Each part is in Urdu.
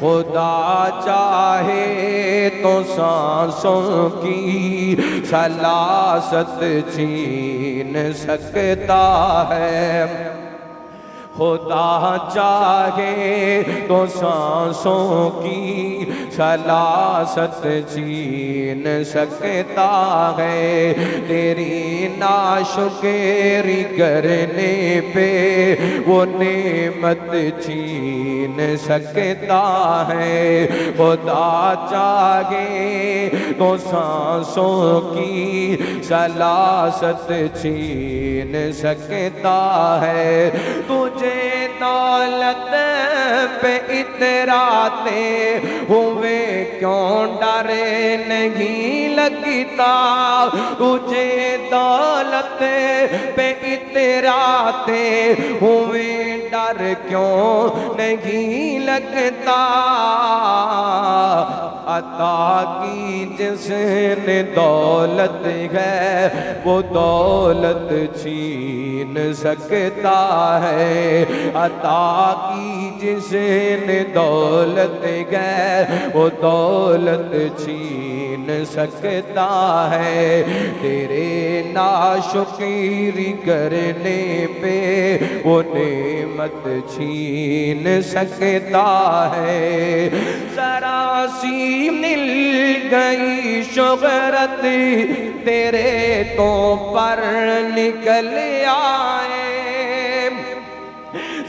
خدا چاہے تو سانسوں کی سلاست چھین سکتا ہے، خدا چاہے تو سانسوں کی سلاست چھین سکتا ہے، تیری ناشکری کرنے پہ وہ نعمت چھین سکتا ہے، خدا چاہے تو سانسوں کی سلاست چھین سکتا ہے، تجھے دولت پہ اتراتے ہوئے کیوں ڈر نہیں لگتا، تجھے دولت پہ اتراتے ہوئے ڈر کیوں نہیں لگتا، عطا کی جس نے دولت ہے وہ دولت چھین سکتا ہے، عطا کی جس نے دولت ہے وہ دولت چھین سکتا ہے، تیرے ناشکری کرنے پہ وہ نعمت چھین سکتا ہے، ذرا سی مل گئی شہرت تیرے تو پر نکل آئے،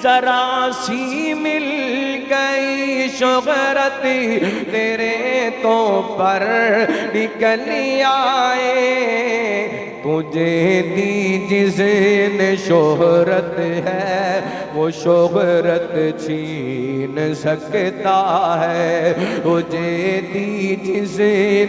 ذرا سی مل گئی شہرت تیرے تو پر نکل آئے، تجھے دی جس نے شہرت ہے وہ شہرت چھین سکتا ہے، تجھے دی جس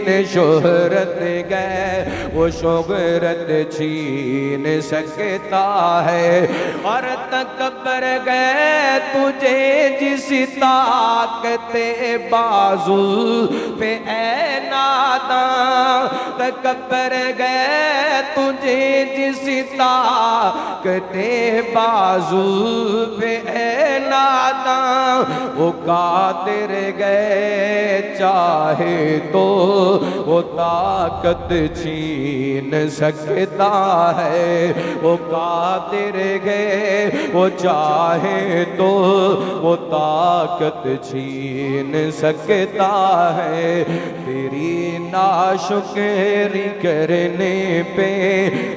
نے شہرت ہے وہ شہرت چھین سکتا ہے، اور تکبر گئے تجھے جس طاقت بازو پہ اے ناداں، تکبر گئے تجھے جس طاقت بازو پہ اے ناداں، وہ قادر گئے چاہے تو وہ طاقت چھین سکتا ہے، وہ قادر گئے وہ چاہے تو وہ طاقت چھین سکتا ہے، تیری ناشکری کرنے پہ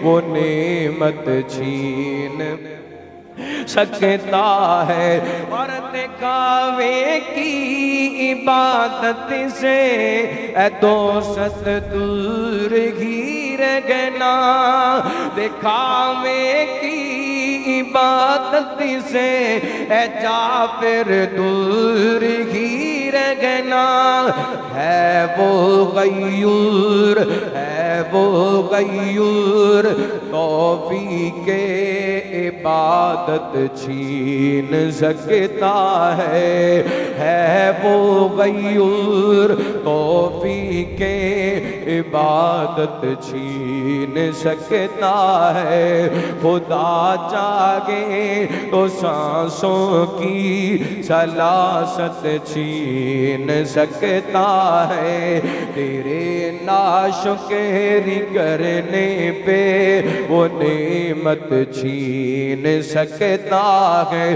وہ نعمت چھین سکتا ہے، اور دکھاوے کی عبادت سے اے دوست دور ہی رہنا، دکھاوے کی عبادت سے اے جعفر دور ہی رہنا، ہے وہ غیور ہے وہ غیور توفیق عبادت چھین سکتا ہے وہ غیور توفیق عبادت چھین سکتا ہے، خدا چاہے تو سانسوں کی سلاست چھین سکتا ہے، تیرے ناشکری کرنے پہ وہ نعمت چھین سکتا ہے،